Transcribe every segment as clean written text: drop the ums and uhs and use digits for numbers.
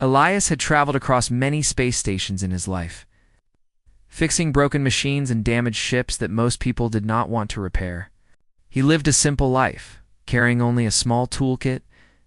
Elias had traveled across many space stations in his life, fixing broken machines and damaged ships that most people did not want to repair. He lived a simple life, carrying only a small toolkit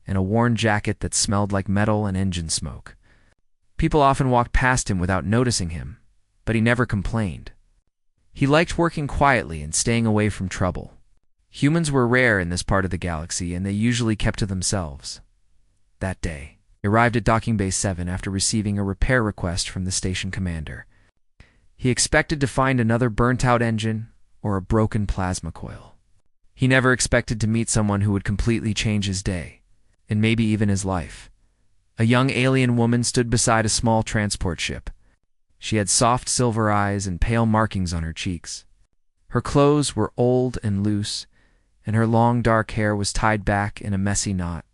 and a worn jacket that smelled like metal and engine smoke. People often walked past him without noticing him, but he never complained. He liked working quietly and staying away from trouble. Humans were rare in this part of the galaxy, and they usually kept to themselves. That day, he arrived at Docking Bay 7 after receiving a repair request from the station commander. He expected to find another burnt-out engine or a broken plasma coil. He never expected to meet someone who would completely change his day, and maybe even his life. A young alien woman stood beside a small transport ship. She had soft silver eyes and pale markings on her cheeks. Her clothes were old and loose, and her long dark hair was tied back in a messy knot,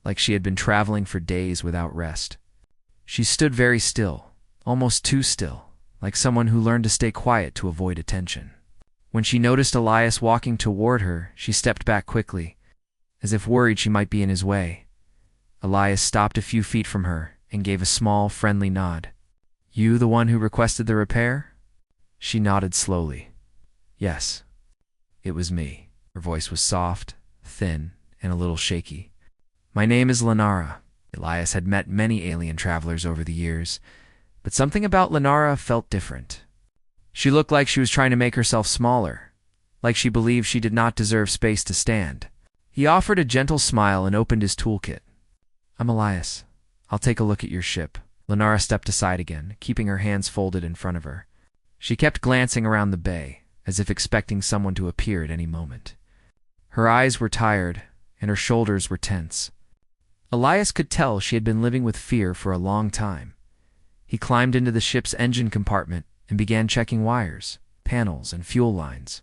like she had been traveling for days without rest. She stood very still, almost too still, like someone who learned to stay quiet to avoid attention. When she noticed Elias walking toward her, she stepped back quickly, as if worried she might be in his way. Elias stopped a few feet from her and gave a small, friendly nod. "You the one who requested the repair?" She nodded slowly. "Yes, it was me." Her voice was soft, thin, and a little shaky. "My name is Lenara." Elias had met many alien travelers over the years, but something about Lenara felt different. She looked like she was trying to make herself smaller, like she believed she did not deserve space to stand. He offered a gentle smile and opened his toolkit. "I'm Elias. I'll take a look at your ship." Lenara stepped aside again, keeping her hands folded in front of her. She kept glancing around the bay, as if expecting someone to appear at any moment. Her eyes were tired, and her shoulders were tense. Elias could tell she had been living with fear for a long time. He climbed into the ship's engine compartment and began checking wires, panels, and fuel lines.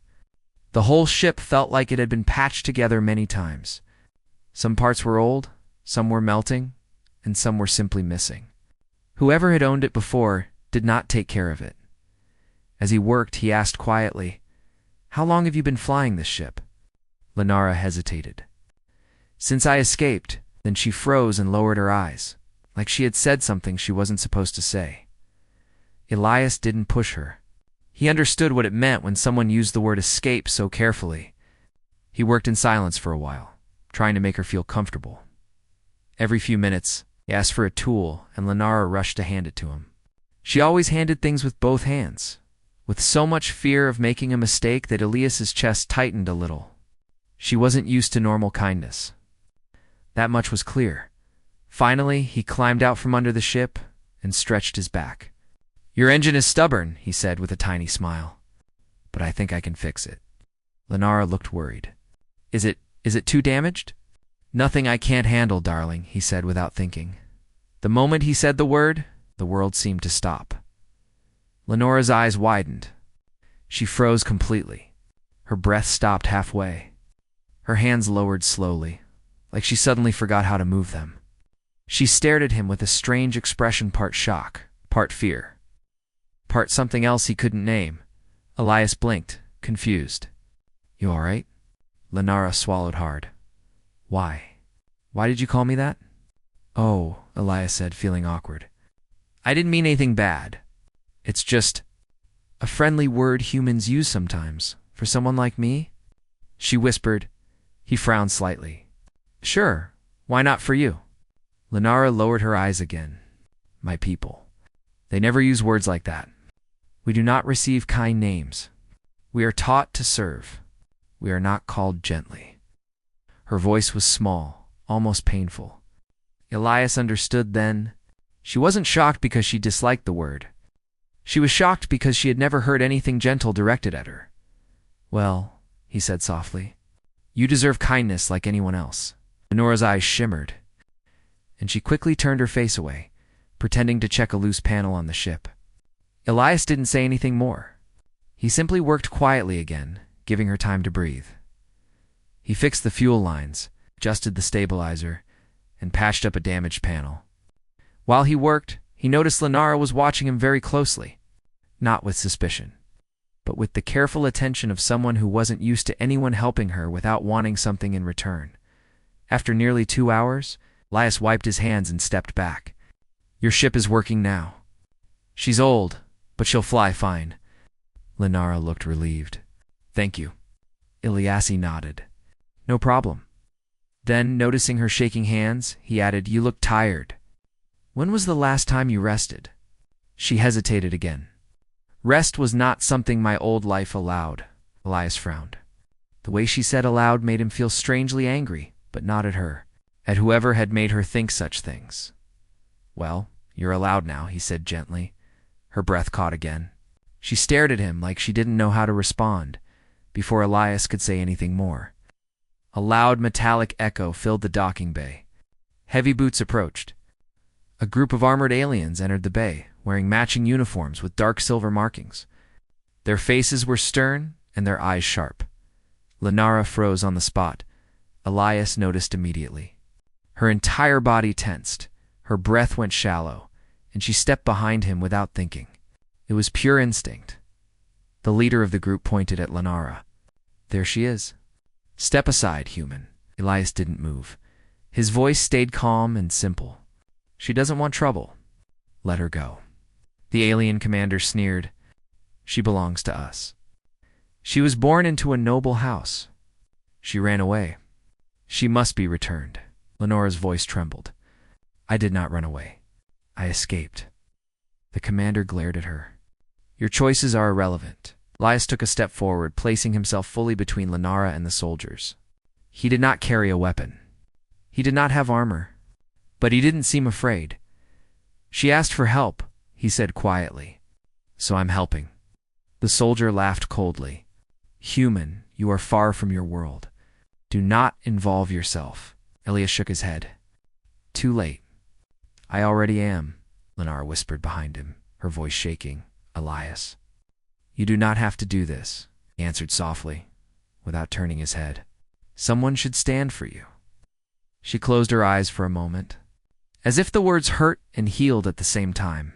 The whole ship felt like it had been patched together many times. Some parts were old, some were melting, and some were simply missing. Whoever had owned it before did not take care of it. As he worked, he asked quietly, "How long have you been flying this ship?" Lenara hesitated. "Since I escaped." Then she froze and lowered her eyes, like she had said something she wasn't supposed to say. Elias didn't push her. He understood what it meant when someone used the word escape so carefully. He worked in silence for a while, trying to make her feel comfortable. Every few minutes, he asked for a tool, and Lenara rushed to hand it to him. She always handed things with both hands, with so much fear of making a mistake that Elias's chest tightened a little. She wasn't used to normal kindness. That much was clear. Finally, he climbed out from under the ship and stretched his back. "Your engine is stubborn," he said with a tiny smile, "but I think I can fix it." Lenara looked worried. Is it too damaged?" "Nothing I can't handle, darling," he said without thinking. The moment he said the word, the world seemed to stop. Lenara's eyes widened. She froze completely. Her breath stopped halfway. Her hands lowered slowly, like she suddenly forgot how to move them. She stared at him with a strange expression, part shock, part fear, part something else he couldn't name. Elias blinked, confused. "You all right?" Lenara swallowed hard. "Why? Why did you call me that?" "Oh," Elias said, feeling awkward. "I didn't mean anything bad. It's just a friendly word humans use sometimes, for someone like me." She whispered. He frowned slightly. "Sure, why not for you?" Lenara lowered her eyes again. "My people. They never use words like that. We do not receive kind names. We are taught to serve. We are not called gently." Her voice was small, almost painful. Elias understood then. She wasn't shocked because she disliked the word. She was shocked because she had never heard anything gentle directed at her. "Well," he said softly, "you deserve kindness like anyone else." Lenora's eyes shimmered, and she quickly turned her face away, pretending to check a loose panel on the ship. Elias didn't say anything more. He simply worked quietly again, giving her time to breathe. He fixed the fuel lines, adjusted the stabilizer, and patched up a damaged panel. While he worked, he noticed Lenara was watching him very closely, not with suspicion, but with the careful attention of someone who wasn't used to anyone helping her without wanting something in return. After nearly 2 hours, Elias wiped his hands and stepped back. Your ship is working now. She's old, but she'll fly fine. Lenara looked relieved. Thank you. Ilyassi nodded. No problem. Then, noticing her shaking hands, he added, You look tired. When was the last time you rested? She hesitated again. Rest was not something my old life allowed. Elias frowned. The way she said aloud made him feel strangely angry, but not at her, at whoever had made her think such things. Well, you're allowed now, he said gently. Her breath caught again. She stared at him like she didn't know how to respond, before Elias could say anything more. A loud metallic echo filled the docking bay. Heavy boots approached. A group of armored aliens entered the bay, wearing matching uniforms with dark silver markings. Their faces were stern and their eyes sharp. Lenara froze on the spot. Elias noticed immediately. Her entire body tensed, her breath went shallow, and she stepped behind him without thinking. It was pure instinct. The leader of the group pointed at Lenara. There she is. Step aside, human. Elias didn't move. His voice stayed calm and simple. She doesn't want trouble. Let her go. The alien commander sneered. She belongs to us. She was born into a noble house. She ran away. She must be returned. Lenora's voice trembled. I did not run away. I escaped. The commander glared at her. Your choices are irrelevant. Elias took a step forward, placing himself fully between Lenara and the soldiers. He did not carry a weapon. He did not have armor. But he didn't seem afraid. She asked for help, he said quietly. So I'm helping. The soldier laughed coldly. Human, you are far from your world. Do not involve yourself. Elias shook his head. Too late. I already am, Lenara whispered behind him, her voice shaking. Elias. You do not have to do this, he answered softly, without turning his head. Someone should stand for you. She closed her eyes for a moment, as if the words hurt and healed at the same time.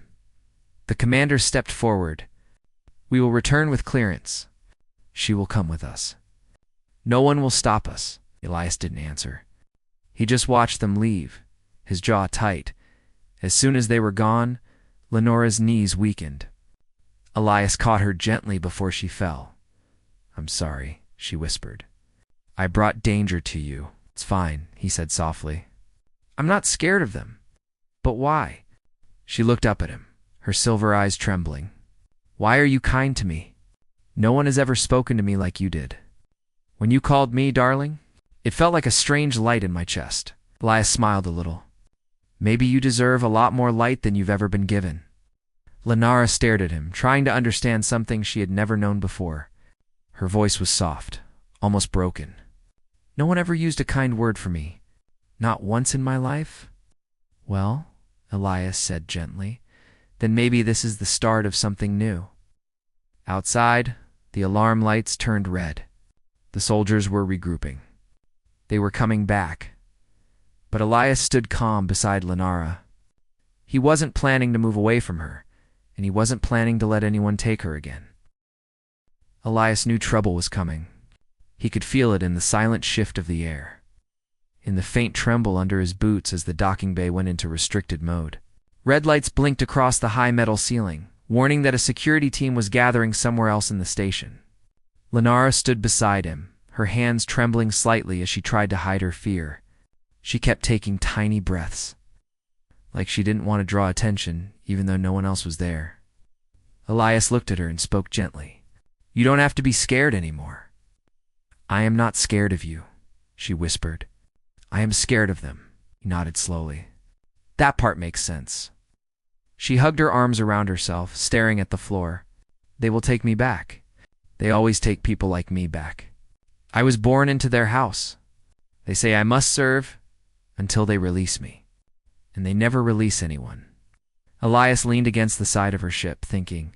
The commander stepped forward. We will return with clearance. She will come with us. No one will stop us. Elias didn't answer. He just watched them leave, his jaw tight. As soon as they were gone, Lenora's knees weakened. Elias caught her gently before she fell. I'm sorry, she whispered. I brought danger to you. It's fine, he said softly. I'm not scared of them. But why? She looked up at him, her silver eyes trembling. Why are you kind to me? No one has ever spoken to me like you did. When you called me, darling, it felt like a strange light in my chest. Elias smiled a little. Maybe you deserve a lot more light than you've ever been given. Lenara stared at him, trying to understand something she had never known before. Her voice was soft, almost broken. No one ever used a kind word for me. Not once in my life? Well, Elias said gently, then maybe this is the start of something new. Outside, the alarm lights turned red. The soldiers were regrouping. They were coming back. But Elias stood calm beside Lenara. He wasn't planning to move away from her, and he wasn't planning to let anyone take her again. Elias knew trouble was coming. He could feel it in the silent shift of the air, in the faint tremble under his boots as the docking bay went into restricted mode. Red lights blinked across the high metal ceiling, warning that a security team was gathering somewhere else in the station. Lenara stood beside him, her hands trembling slightly as she tried to hide her fear. She kept taking tiny breaths, like she didn't want to draw attention, even though no one else was there. Elias looked at her and spoke gently. You don't have to be scared anymore. I am not scared of you, she whispered. I am scared of them, he nodded slowly. That part makes sense. She hugged her arms around herself, staring at the floor. They will take me back. They always take people like me back. I was born into their house. They say I must serve until they release me. And they never release anyone. Elias leaned against the side of her ship, thinking.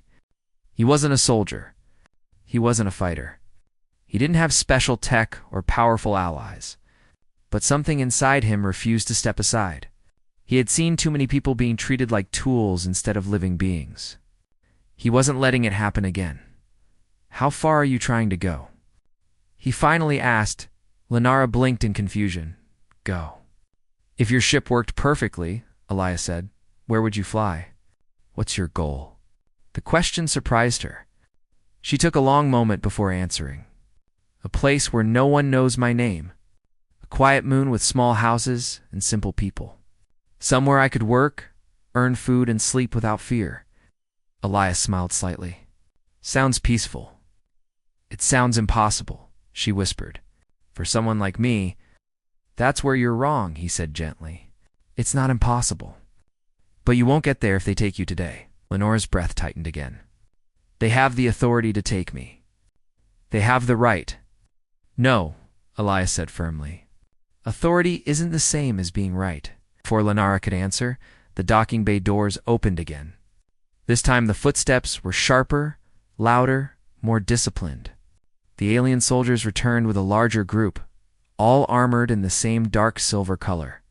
He wasn't a soldier. He wasn't a fighter. He didn't have special tech or powerful allies. But something inside him refused to step aside. He had seen too many people being treated like tools instead of living beings. He wasn't letting it happen again. How far are you trying to go? He finally asked. Lenara blinked in confusion. Go. If your ship worked perfectly, Elias said, Where would you fly? What's your goal? The question surprised her. She took a long moment before answering. A place where no one knows my name. A quiet moon with small houses and simple people. Somewhere I could work, earn food, and sleep without fear. Elias smiled slightly. Sounds peaceful. It sounds impossible, she whispered. For someone like me, that's where you're wrong, he said gently. It's not impossible. But you won't get there if they take you today. Lenora's breath tightened again. They have the authority to take me. They have the right. No, Elias said firmly. Authority isn't the same as being right. Before Lenara could answer, the docking bay doors opened again. This time the footsteps were sharper, louder, more disciplined. The alien soldiers returned with a larger group, all armored in the same dark silver color.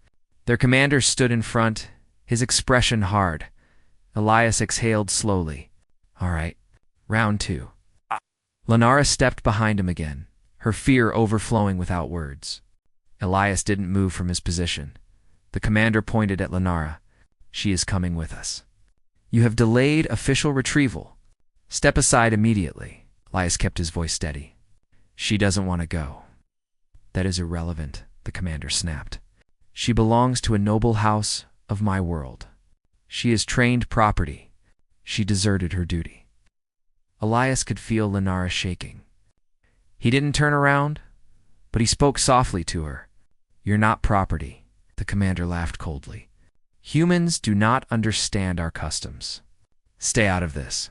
Their commander stood in front, his expression hard. Elias exhaled slowly. All right, round 2. Lenara stepped behind him again, her fear overflowing without words. Elias didn't move from his position. The commander pointed at Lenara. She is coming with us. You have delayed official retrieval. Step aside immediately. Elias kept his voice steady. She doesn't want to go. That is irrelevant, the commander snapped. She belongs to a noble house of my world. She is trained property. She deserted her duty. Elias could feel Lenara shaking. He didn't turn around, but he spoke softly to her. You're not property. The commander laughed coldly. Humans do not understand our customs. Stay out of this.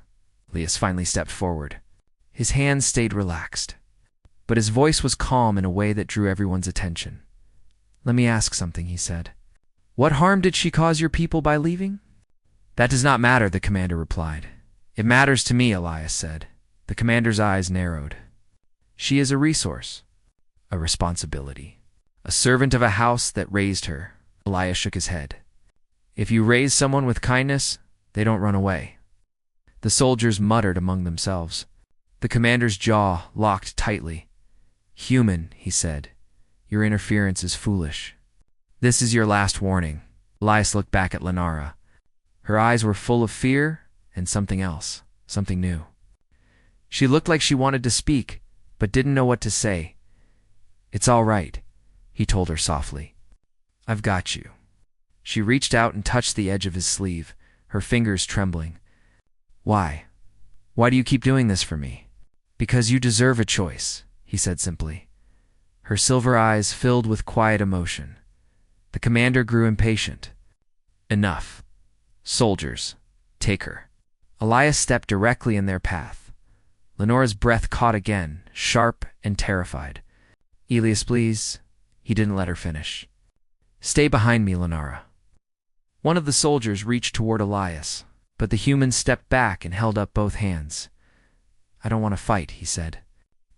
Elias finally stepped forward. His hands stayed relaxed, but his voice was calm in a way that drew everyone's attention. Let me ask something, he said. What harm did she cause your people by leaving? That does not matter, the commander replied. It matters to me, Elias said. The commander's eyes narrowed. She is a resource, a responsibility, a servant of a house that raised her. Elias shook his head. If you raise someone with kindness, they don't run away. The soldiers muttered among themselves. The commander's jaw locked tightly. Human, he said, your interference is foolish. This is your last warning. Elias looked back at Lenara. Her eyes were full of fear and something else, something new. She looked like she wanted to speak, but didn't know what to say. It's all right, he told her softly. I've got you. She reached out and touched the edge of his sleeve, her fingers trembling. Why? Why do you keep doing this for me? Because you deserve a choice, he said simply. Her silver eyes filled with quiet emotion. The commander grew impatient. Enough. Soldiers, take her. Elias stepped directly in their path. Lenora's breath caught again, sharp and terrified. Elias, please. He didn't let her finish. Stay behind me, Lenara. One of the soldiers reached toward Elias, but the human stepped back and held up both hands. I don't want to fight, he said.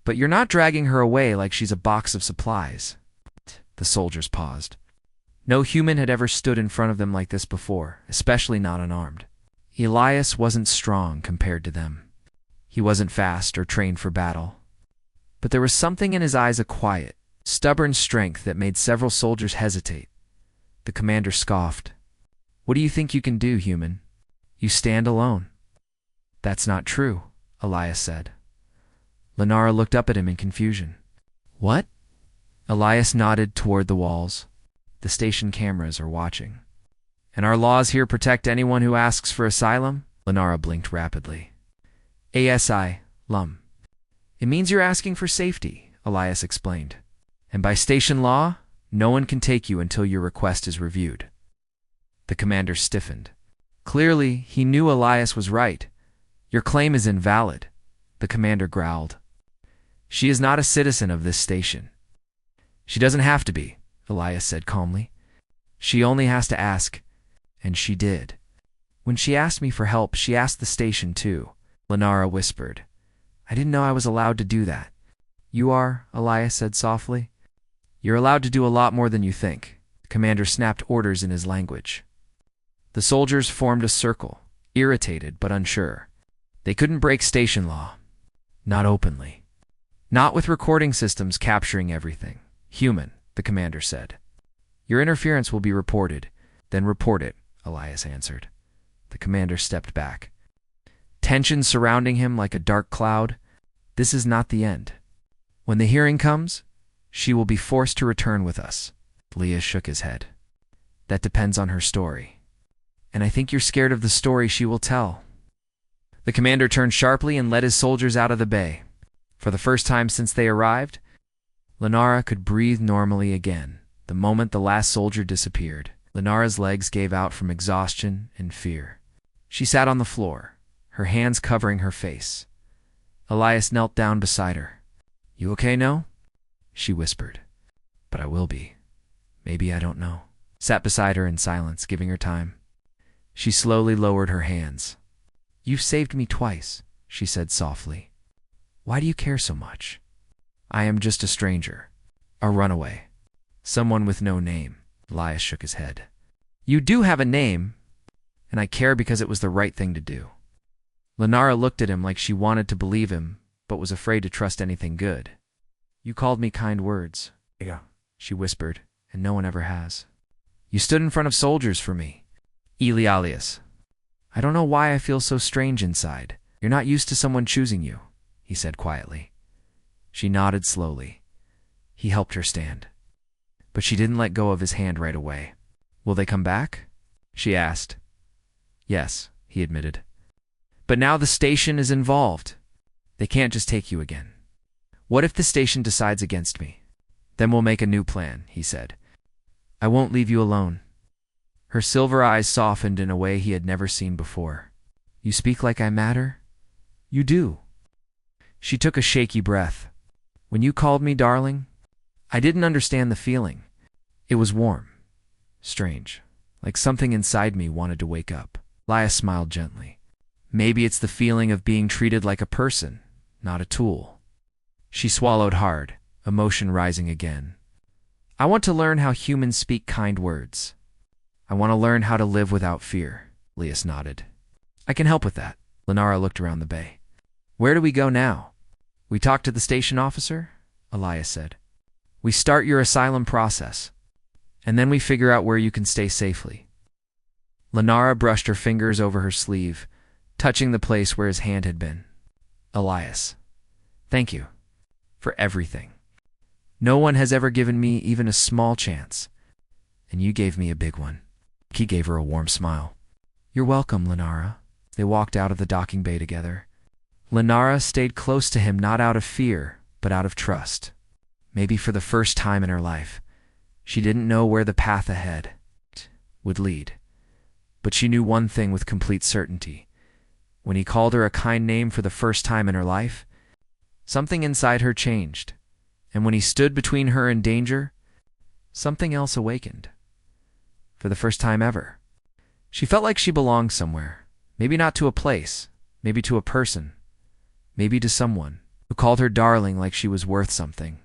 But you're not dragging her away like she's a box of supplies. The soldiers paused. No human had ever stood in front of them like this before, especially not unarmed. Elias wasn't strong compared to them. He wasn't fast or trained for battle. But there was something in his eyes, a quiet, stubborn strength that made several soldiers hesitate. The commander scoffed. What do you think you can do, human? You stand alone. That's not true, Elias said. Lenara looked up at him in confusion. What? Elias nodded toward the walls. The station cameras are watching. And our laws here protect anyone who asks for asylum? Lenara blinked rapidly. Asylum. It means you're asking for safety, Elias explained. And by station law, no one can take you until your request is reviewed. The commander stiffened. Clearly, he knew Elias was right. Your claim is invalid, the commander growled. She is not a citizen of this station. She doesn't have to be, Elias said calmly. She only has to ask, and she did. When she asked me for help, she asked the station too, Lenara whispered. I didn't know I was allowed to do that. You are, Elias said softly. You're allowed to do a lot more than you think. The commander snapped orders in his language. The soldiers formed a circle, irritated but unsure. They couldn't break station law. Not openly. Not with recording systems capturing everything. Human, the commander said. Your interference will be reported. Then report it, Elias answered. The commander stepped back. Tension surrounding him like a dark cloud. This is not the end. When the hearing comes, she will be forced to return with us. Leah shook his head. That depends on her story. And I think you're scared of the story she will tell. The commander turned sharply and led his soldiers out of the bay. For the first time since they arrived, Lenara could breathe normally again. The moment the last soldier disappeared, Lenara's legs gave out from exhaustion and fear. She sat on the floor, her hands covering her face. Elias knelt down beside her. "You okay, no?" she whispered. "But I will be. Maybe I don't know." Sat beside her in silence, giving her time. She slowly lowered her hands. "You've saved me twice," she said softly. "Why do you care so much?" "I am just a stranger. A runaway. Someone with no name." Elias shook his head. "You do have a name, and I care because it was the right thing to do." Lenara looked at him like she wanted to believe him, but was afraid to trust anything good. "You called me kind words," she whispered, "and no one ever has. You stood in front of soldiers for me. Elias. I don't know why I feel so strange inside. You're not used to someone choosing you," he said quietly. She nodded slowly. He helped her stand. But she didn't let go of his hand right away. "Will they come back?" she asked. "Yes," he admitted. "But now the station is involved. They can't just take you again." "What if the station decides against me?" "Then we'll make a new plan," he said. "I won't leave you alone." Her silver eyes softened in a way he had never seen before. "You speak like I matter?" "You do." She took a shaky breath. "When you called me darling, I didn't understand the feeling. It was warm, strange, like something inside me wanted to wake up." Elias smiled gently. "Maybe it's the feeling of being treated like a person, not a tool." She swallowed hard, emotion rising again. "I want to learn how humans speak kind words. I want to learn how to live without fear." Elias nodded. "I can help with that." Lenara looked around the bay. "Where do we go now?" "We talk to the station officer," Elias said. "We start your asylum process, and then we figure out where you can stay safely." Lenara brushed her fingers over her sleeve, touching the place where his hand had been. "Elias, thank you for everything. No one has ever given me even a small chance, and you gave me a big one." He gave her a warm smile. "You're welcome, Lenara." They walked out of the docking bay together. Lenara stayed close to him not out of fear, but out of trust. Maybe for the first time in her life, she didn't know where the path ahead would lead. But she knew one thing with complete certainty. When he called her a kind name for the first time in her life, something inside her changed. And when he stood between her and danger, something else awakened. For the first time ever, she felt like she belonged somewhere. Maybe not to a place, maybe to a person, maybe to someone who called her darling like she was worth something.